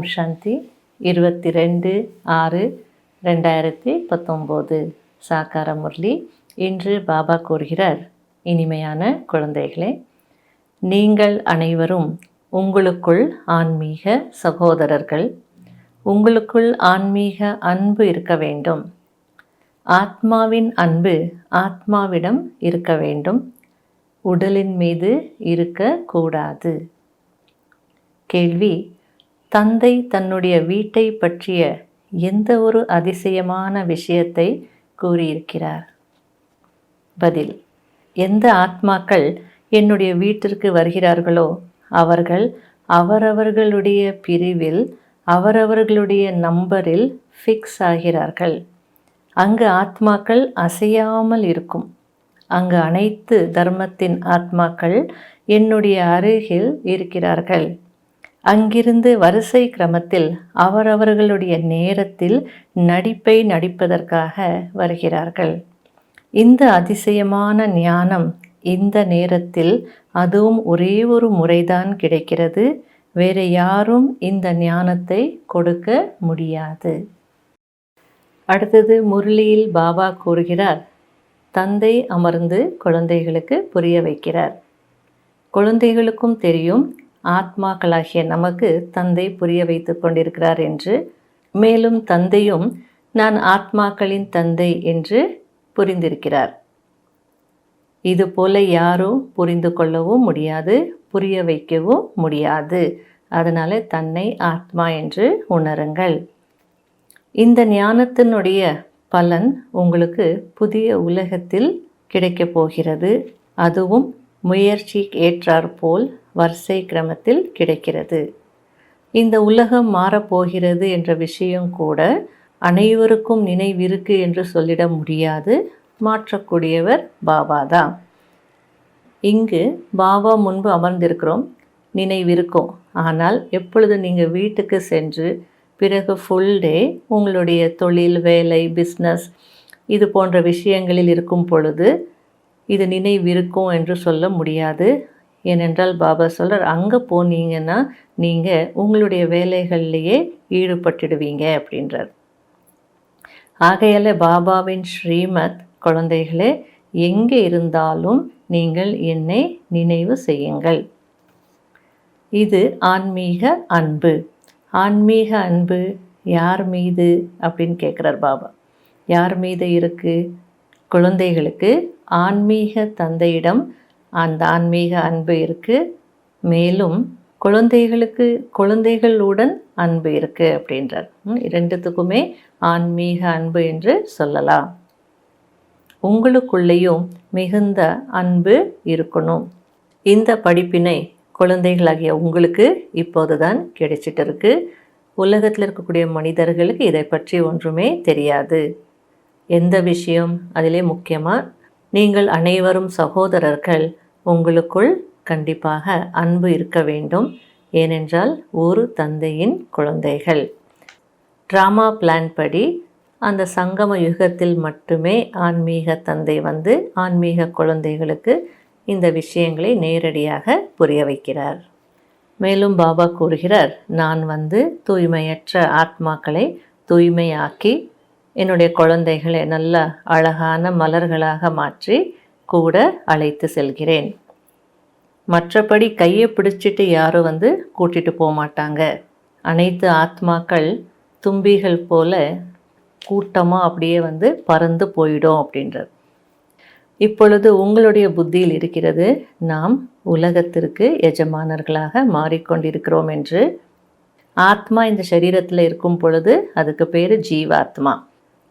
ஓம் சாந்தி 22/6/2019 சாக்கார முரளி. இன்று பாபா கூறுகிறார், இனிமையான குழந்தைகளே, நீங்கள் அனைவரும் உங்களுக்குள் ஆன்மீக சகோதரர்கள். உங்களுக்குள் ஆன்மீக அன்பு இருக்க வேண்டும். ஆத்மாவின் அன்பு ஆத்மாவிடம் இருக்க வேண்டும், உடலின் மீது இருக்கக்கூடாது. கேள்வி: தந்தை தன்னுடைய வீட்டை பற்றிய எந்த ஒரு அதிசயமான விஷயத்தை கூறியிருக்கிறார்? பதில்: எந்த ஆத்மாக்கள் என்னுடைய வீட்டிற்கு வருகிறார்களோ அவர்கள் அவரவர்களுடைய பிரிவில் அவரவர்களுடைய நம்பரில் ஃபிக்ஸ் ஆகிறார்கள். அங்கு ஆத்மாக்கள் அசையாமல் இருக்கும். அங்கு அனைத்து தர்மத்தின் ஆத்மாக்கள் என்னுடைய அருகில் இருக்கிறார்கள். அங்கிருந்து வரிசை கிரமத்தில் அவரவர்களுடைய நேரத்தில் நடிப்பை நடிப்பதற்காக வருகிறார்கள். இந்த அதிசயமான ஞானம் இந்த நேரத்தில், அதுவும் ஒரே ஒரு முறைதான் கிடைக்கிறது. வேறு யாரும் இந்த ஞானத்தை கொடுக்க முடியாது. அடுத்தது முரளியில் பாபா கூறுகிறார், தந்தை அமர்ந்து குழந்தைகளுக்கு புரிய வைக்கிறார். குழந்தைகளுக்கும் தெரியும் ஆத்மாக்களாகிய நமக்கு தந்தை புரிய வைத்து கொண்டிருக்கிறார் என்று. மேலும் தந்தையும் நான் ஆத்மாக்களின் தந்தை என்று புரிந்திருக்கிறார். இதுபோல யாரும் புரிந்து கொள்ளவும் முடியாது, புரிய வைக்கவும் முடியாது. அதனால தன்னை ஆத்மா என்று உணருங்கள். இந்த ஞானத்தினுடைய பலன் உங்களுக்கு புதிய உலகத்தில் கிடைக்கப் போகிறது. அதுவும் முயற்சி ஏற்றாற்போல் வரிசை கிரமத்தில் கிடைக்கிறது. இந்த உலகம் மாறப்போகிறது என்ற விஷயம் கூட அனைவருக்கும் நினைவிருக்கு என்று சொல்லிட முடியாது. மாற்றக்கூடியவர் பாபா தான். இங்கு பாபா முன்பு அமர்ந்திருக்கிறோம், நினைவிருக்கும். ஆனால் எப்பொழுது நீங்கள் வீட்டுக்கு சென்று பிறகு ஃபுல் டே உங்களுடைய தொழில், வேலை, பிஸ்னஸ் இது போன்ற விஷயங்களில் இருக்கும் பொழுது இது நினைவிருக்கும் என்று சொல்ல முடியாது. ஏனென்றால் பாபா சொல்கிறார், அங்கே போனீங்கன்னா நீங்கள் உங்களுடைய வேலைகள்லேயே ஈடுபட்டுடுவீங்க அப்படின்றார். ஆகையால் பாபாவின் ஸ்ரீமத், குழந்தைகளே, எங்கே இருந்தாலும் நீங்கள் என்னை நினைவு செய்யுங்கள். இது ஆன்மீக அன்பு. ஆன்மீக அன்பு யார் மீது அப்படின்னு கேட்குறார் பாபா. யார் மீது இருக்குது? குழந்தைகளுக்கு ஆன்மீக தந்தையிடம் அந்த ஆன்மீக அன்பு இருக்குது. மேலும் குழந்தைகளுக்கு குழந்தைகளுடன் அன்பு இருக்குது அப்படின்றார். இரண்டுத்துக்குமே ஆன்மீக அன்பு என்று சொல்லலாம். உங்களுக்குள்ளேயும் மிகுந்த அன்பு இருக்கணும். இந்த படிப்பினை குழந்தைகளாகிய உங்களுக்கு இப்போது தான் கிடைச்சிட்டு இருக்கு. உலகத்தில் இருக்கக்கூடிய மனிதர்களுக்கு இதை பற்றி ஒன்றுமே தெரியாது. எந்த விஷயம்? அதிலே முக்கியமாக நீங்கள் அனைவரும் சகோதரர்கள். உங்களுக்குள் கண்டிப்பாக அன்பு இருக்க வேண்டும். ஏனென்றால் ஒரு தந்தையின் குழந்தைகள். ட்ராமா பிளான் படி அந்த சங்கம யுகத்தில் மட்டுமே ஆன்மீக தந்தை வந்து ஆன்மீக குழந்தைகளுக்கு இந்த விஷயங்களை நேரடியாக புரிய வைக்கிறார். மேலும் பாபா கூறுகிறார், நான் வந்து தூய்மையற்ற ஆத்மாக்களை தூய்மையாக்கி என்னுடைய குழந்தைகளை நல்ல அழகான மலர்களாக மாற்றி கூட அழைத்து செல்கிறேன். மற்றபடி கையை பிடிச்சிட்டு யாரும் வந்து கூட்டிகிட்டு போக மாட்டாங்க. அனைத்து ஆத்மாக்கள் தும்பிகள் போல கூட்டமாக அப்படியே வந்து பறந்து போயிடும் அப்படின்றது. இப்பொழுது உங்களுடைய புத்தியில் இருக்கிறது, நாம் உலகத்திற்கு எஜமானர்களாக மாறிக்கொண்டிருக்கிறோம் என்று. ஆத்மா இந்த சரீரத்தில் இருக்கும் பொழுது அதுக்கு பேர் ஜீவாத்மா.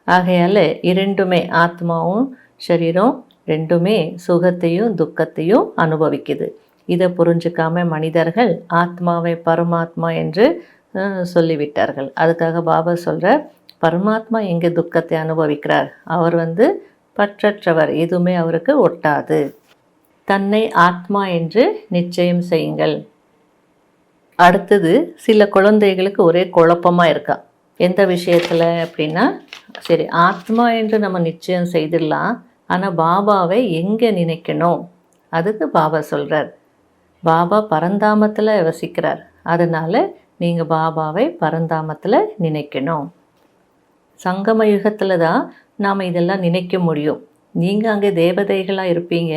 ஆகையால் இரண்டுமே, ஆத்மாவும் சரீரம் ரெண்டுமே சுகத்தையும் துக்கத்தையும் அனுபவிக்குது. இதை புரிஞ்சுக்காம மனிதர்கள் ஆத்மாவை பரமாத்மா என்று சொல்லிவிட்டார்கள். அதுக்காக பாபா சொல்கிறார், பரமாத்மா எங்கே துக்கத்தை அனுபவிக்கிறார்? அவர் வந்து பற்றற்றவர், எதுவுமே அவருக்கு ஒட்டாது. தன்னை ஆத்மா என்று நிச்சயம் செய்யுங்கள். அடுத்தது சில குழந்தைகளுக்கு ஒரே குழப்பமாக இருக்கா. எந்த விஷயத்தில் அப்படின்னா, சரி ஆத்மா என்று நம்ம நிச்சயம் செய்திடலாம், ஆனால் பாபாவை எங்கே நினைக்கணும்? அதுக்கு பாபா சொல்கிறார், பாபா பரந்தாமத்தில் வசிக்கிறார். அதனால் நீங்கள் பாபாவை பரந்தாமத்தில் நினைக்கணும். சங்கம யுகத்தில் தான் நாம் இதெல்லாம் நினைக்க முடியும். நீங்கள் அங்கே தேவதைகளாக இருப்பீங்க,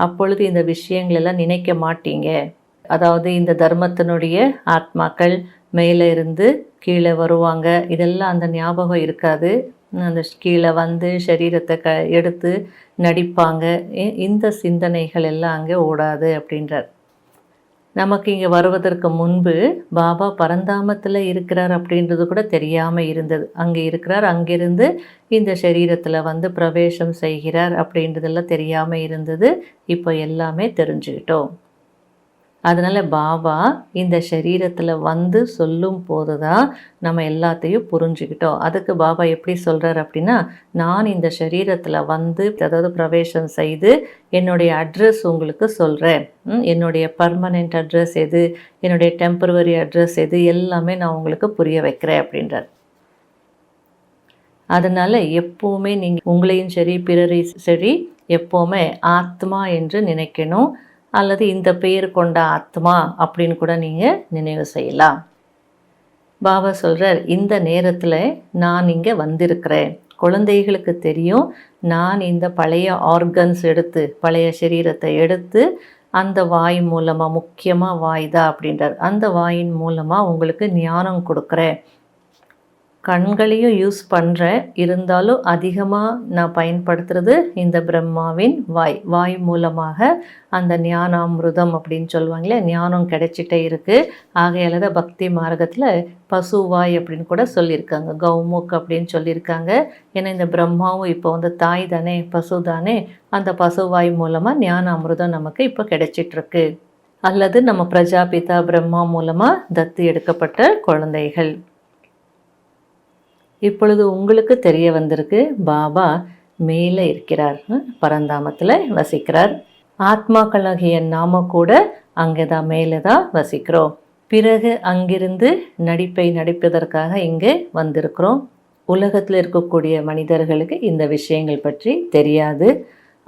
அப்பொழுது இந்த விஷயங்களெல்லாம் நினைக்க மாட்டீங்க. அதாவது இந்த தர்மத்தினுடைய ஆத்மாக்கள் மேலே இருந்து கீழே வருவாங்க, இதெல்லாம் அந்த ஞாபகம் இருக்காது. அந்த கீழே வந்து சரீரத்தை எடுத்து நடிப்பாங்க. இந்த சிந்தனைகள் எல்லாம் அங்கே ஓடாது அப்படின்றார். நமக்கு இங்கே வருவதற்கு முன்பு பாபா பரந்தாமத்தில் இருக்கிறார் அப்படின்றது கூட தெரியாமல் இருந்தது. அங்கே இருக்கிறார், அங்கிருந்து இந்த சரீரத்தில் வந்து பிரவேசம் செய்கிறார் அப்படின்றதெல்லாம் தெரியாமல் இருந்தது. இப்போ எல்லாமே தெரிஞ்சுக்கிட்டோம். அதனால் பாபா இந்த சரீரத்தில் வந்து சொல்லும் போது தான் நம்ம எல்லாத்தையும் புரிஞ்சுக்கிட்டோம். அதுக்கு பாபா எப்படி சொல்கிறார் அப்படின்னா, நான் இந்த சரீரத்தில் வந்து அதாவது பிரவேசம் செய்து என்னுடைய அட்ரஸ் உங்களுக்கு சொல்கிறேன். என்னுடைய பர்மனெண்ட் அட்ரஸ் எது, என்னுடைய டெம்பரவரி அட்ரஸ் எது, எல்லாமே நான் உங்களுக்கு புரிய வைக்கிறேன் அப்படின்றார். அதனால் எப்போவுமே நீங்கள் உங்களையும் சரி பிறரையும் சரி எப்போவுமே ஆத்மா என்று நினைக்கணும். அல்லது இந்த பெயர் கொண்ட ஆத்மா அப்படின்னு கூட நீங்கள் நினைவு செய்யலாம். பாபா சொல்கிறார், இந்த நேரத்தில் நான் இங்கே வந்திருக்கிறேன். குழந்தைகளுக்கு தெரியும், நான் இந்த பழைய ஆர்கன்ஸ் எடுத்து பழைய சரீரத்தை எடுத்து அந்த வாய் மூலமாக, முக்கியமாக வாய் தான் அப்படின்றார், அந்த வாயின் மூலமாக உங்களுக்கு ஞானம் கொடுக்குறேன். கண்களையும் யூஸ் பண்ணுறேன், இருந்தாலும் அதிகமாக நான் பயன்படுத்துறது இந்த பிரம்மாவின் வாய் மூலமாக அந்த ஞானாமிருதம் அப்படின்னு சொல்லுவாங்களே, ஞானம் கிடைச்சிட்டே இருக்குது. ஆகையால் தான் பக்தி மார்க்கத்தில் பசுவாய் அப்படின்னு கூட சொல்லியிருக்காங்க, கௌமுக் அப்படின்னு சொல்லியிருக்காங்க. ஏன்னா இந்த பிரம்மாவும் இப்போ வந்து தாய் தானே, பசு தானே, அந்த பசுவாய் மூலமாக ஞானாமிருதம் நமக்கு இப்போ கிடைச்சிட்ருக்கு. அல்லது நம்ம பிரஜாபிதா பிரம்மா மூலமாக தத்து எடுக்கப்பட்ட குழந்தைகள். இப்பொழுது உங்களுக்கு தெரிய வந்திருக்கு, பாபா மேலே இருக்கிறார், பரந்தாமத்தில் வசிக்கிறார். ஆத்மாக்களாகிய நாம கூட அங்கே தான் மேலே தான் வசிக்கிறோம். பிறகு அங்கிருந்து நடிப்பை நடிப்பதற்காக இங்கே வந்திருக்கிறோம். உலகத்தில் இருக்கக்கூடிய மனிதர்களுக்கு இந்த விஷயங்கள் பற்றி தெரியாது.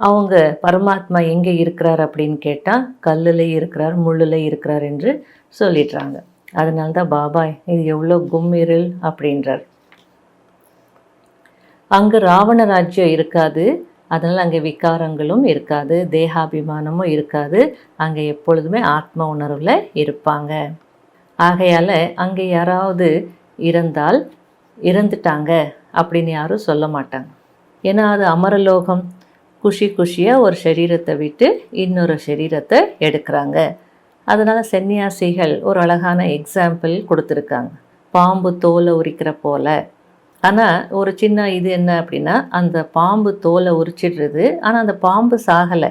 அவங்க பரமாத்மா எங்கே இருக்கிறார் அப்படின்னு கேட்டால் கல்லில் இருக்கிறார், முள்ளில் இருக்கிறார் என்று சொல்லிடுறாங்க. அதனால்தான் பாபா இது எவ்வளோ கும்மிருள் அப்படின்றார். அங்கே ராவண ராஜ்யம் இருக்காது, அதனால் அங்கே விகாரங்களும் இருக்காது, தேகாபிமானமும் இருக்காது. அங்கே எப்பொழுதுமே ஆத்ம உணர்வில் இருப்பாங்க. ஆகையால் அங்கே யாராவது இறந்துட்டாங்க அப்படின்னு யாரும் சொல்ல மாட்டாங்க. ஏன்னா அது அமரலோகம். குஷியாக ஒரு சரீரத்தை விட்டு இன்னொரு சரீரத்தை எடுக்கிறாங்க. அதனால் சன்னியாசிகள் ஒரு அழகான எக்ஸாம்பிள் கொடுத்துருக்காங்க, பாம்பு தோலை உரிக்கிற போல். ஆனால் ஒரு சின்ன இது என்ன அப்படின்னா, அந்த பாம்பு தோலை உரிச்சிடுறது, ஆனால் அந்த பாம்பு சாகலை,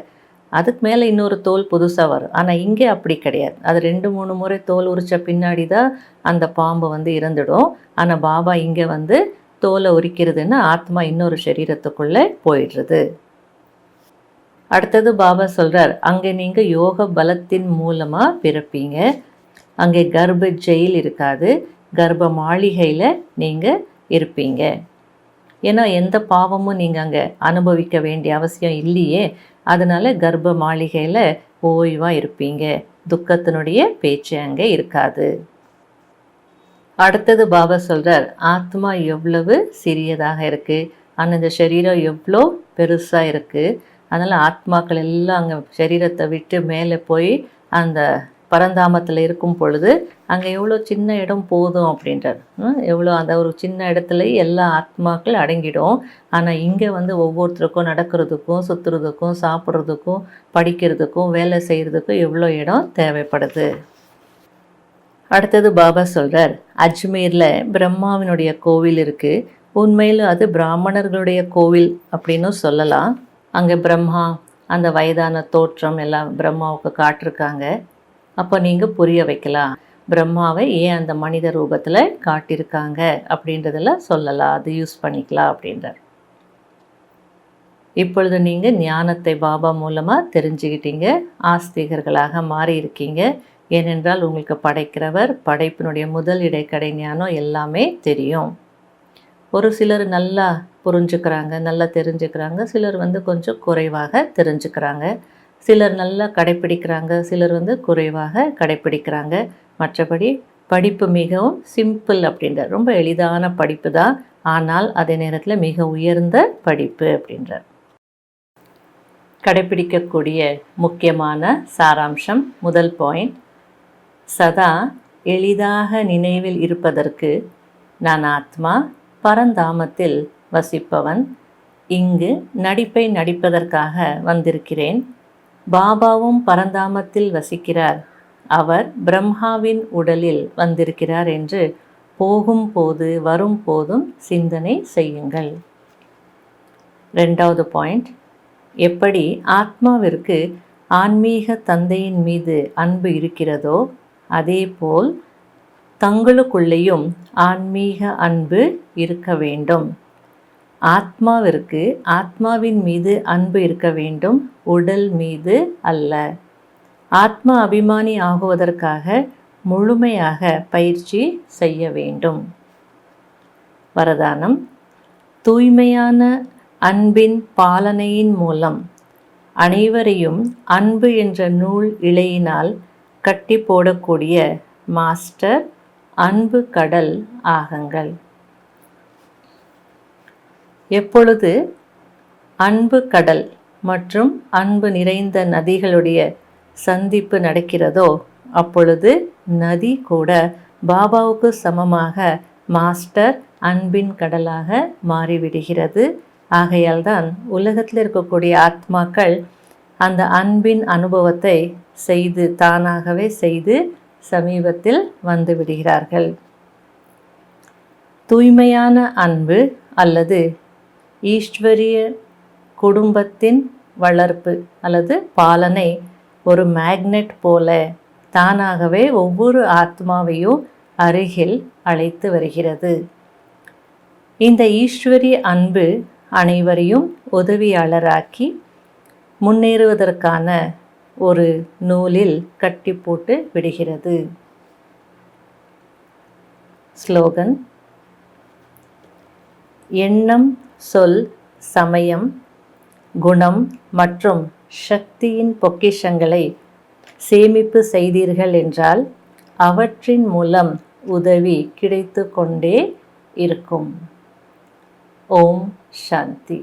அதுக்கு மேலே இன்னொரு தோல் புதுசாக வரும். ஆனால் இங்கே அப்படி கிடையாது. அது 2-3 முறை தோல் உரித்த பின்னாடி தான் அந்த பாம்பு வந்து இறந்துடும். ஆனால் பாபா இங்கே வந்து தோலை உரிக்கிறதுன்னா ஆத்மா இன்னொரு சரீரத்துக்குள்ளே போயிடுறது. அடுத்தது பாபா சொல்கிறார், அங்கே நீங்கள் யோக பலத்தின் மூலமாக பிறப்பீங்க. அங்கே கர்ப்ப ஜெயில் இருக்காது, கர்ப்ப மாளிகையில் நீங்கள் இருப்பீங்க. ஏன்னா எந்த பாவமும் நீங்கள் அங்கே அனுபவிக்க வேண்டிய அவசியம் இல்லையே. அதனால் கர்ப்ப மாளிகையில் ஓய்வாக இருப்பீங்க, துக்கத்தினுடைய பேச்சு அங்கே இருக்காது. அடுத்தது பாபா சொல்கிறார், ஆத்மா எவ்வளவு சிறியதாக இருக்குது, ஆனால் இந்த சரீரம் எவ்வளோ பெருசாக இருக்குது. அதனால் ஆத்மாக்கள் எல்லாம் அங்கே சரீரத்தை விட்டு மேலே போய் அந்த பரந்தாமத்தில் இருக்கும் பொழுது அங்கே எவ்வளோ சின்ன இடம் போதும் அப்படின்றார். எவ்வளோ அந்த ஒரு சின்ன இடத்துல எல்லா ஆத்மாக்கள் அடங்கிடும். ஆனால் இங்கே வந்து ஒவ்வொருத்தருக்கும் நடக்கிறதுக்கும், சுற்றுறதுக்கும், சாப்பிட்றதுக்கும், படிக்கிறதுக்கும், வேலை செய்கிறதுக்கும் எவ்வளோ இடம் தேவைப்படுது. அடுத்தது பாபா சொல்கிறார், அஜ்மீரில் பிரம்மாவினுடைய கோவில் இருக்குது. உண்மையில் அது பிராமணர்களுடைய கோவில் அப்படின்னு சொல்லலாம். அங்கே பிரம்மா அந்த வயதான தோற்றம் எல்லாம் பிரம்மாவுக்கு காட்டிருக்காங்க. அப்போ நீங்கள் புரிய வைக்கலாம், பிரம்மாவை ஏன் அந்த மனித ரூபத்தில் காட்டியிருக்காங்க அப்படின்றதெல்லாம் சொல்லலாம், அது யூஸ் பண்ணிக்கலாம் அப்படின்றார். இப்பொழுது நீங்கள் ஞானத்தை பாபா மூலமாக தெரிஞ்சுக்கிட்டீங்க, ஆஸ்திகர்களாக மாறி இருக்கீங்க. ஏனென்றால் உங்களுக்கு படைக்கிறவர், படைப்பினுடைய முதல் இடைக்கடை ஞானம் எல்லாமே தெரியும். ஒரு சிலர் நல்லா புரிஞ்சுக்கிறாங்க, நல்லா தெரிஞ்சுக்கிறாங்க, சிலர் வந்து கொஞ்சம் குறைவாக தெரிஞ்சுக்கிறாங்க, சிலர் நல்லா கடைப்பிடிக்கிறாங்க, சிலர் வந்து குறைவாக கடைப்பிடிக்கிறாங்க. மற்றபடி படிப்பு மிகவும் சிம்பிள் அப்படின்றார். ரொம்ப எளிதான படிப்பு தான், ஆனால் அதே நேரத்தில் மிக உயர்ந்த படிப்பு அப்படின்றார். கடைப்பிடிக்கக்கூடிய முக்கியமான சாராம்சம், முதல் பாயிண்ட், சதா எளிதாக நினைவில் இருப்பதற்கு நான் ஆத்மா, பரந்தாமத்தில் வசிப்பவன். இங்கு நடிப்பை நடிப்பதற்காக வந்திருக்கிறேன். பாபாவும் பரந்தாமத்தில் வசிக்கிறார். அவர் பிரம்மாவின் உடலில் வந்திருக்கிறார் என்று போகும்போது வரும் போதும் சிந்தனை செய்யுங்கள். 2வது பாயிண்ட், எப்படி ஆத்மாவிற்கு ஆன்மீக தந்தையின் மீது அன்பு இருக்கிறதோ அதேபோல் தங்களுக்குள்ளேயும் ஆன்மீக அன்பு இருக்க வேண்டும். ஆத்மாவிற்கு ஆத்மாவின் மீது அன்பு இருக்க வேண்டும், உடல் மீது அல்ல. ஆத்மா அபிமானி ஆகுவதற்காக முழுமையாக பயிற்சி செய்ய வேண்டும். வரதானம், தூய்மையான அன்பின் பாலனையின் மூலம் அனைவரையும் அன்பு என்ற நூல் இழையினால் கட்டி போடக்கூடிய மாஸ்டர் அன்பு கடல் ஆகுங்கள். எப்பொழுது அன்பு கடல் மற்றும் அன்பு நிறைந்த நதிகளுடைய சந்திப்பு நடக்கிறதோ அப்பொழுது நதி கூட பாபாவுக்கு சமமாக மாஸ்டர் அன்பின் கடலாக மாறிவிடுகிறது. ஆகையால் தான் உலகத்தில் இருக்கக்கூடிய ஆத்மாக்கள் அந்த அன்பின் அனுபவத்தை செய்து தானாகவே செய்து சமீபத்தில் வந்து விடுகிறார்கள். தூய்மையான அன்பு அல்லது ஈஸ்வரிய குடும்பத்தின் வளர்ப்பு அல்லது பாலனை ஒரு மேக்னெட் போல தானாகவே ஒவ்வொரு ஆத்மாவையும் அருகில் அழைத்து வருகிறது. இந்த ஈஸ்வரிய அன்பு அனைவரையும் உதவியாளராக்கி முன்னேறுவதற்கான ஒரு நூலில் கட்டி போட்டு விடுகிறது. ஸ்லோகன்: எண்ணம், சொல், சமயம், குணம் மற்றும் சக்தியின் பொக்கிஷங்களை சேமிப்பு செய்தீர்கள் என்றால் அவற்றின் மூலம் உதவி கிடைத்து கொண்டே இருக்கும். ஓம் சாந்தி.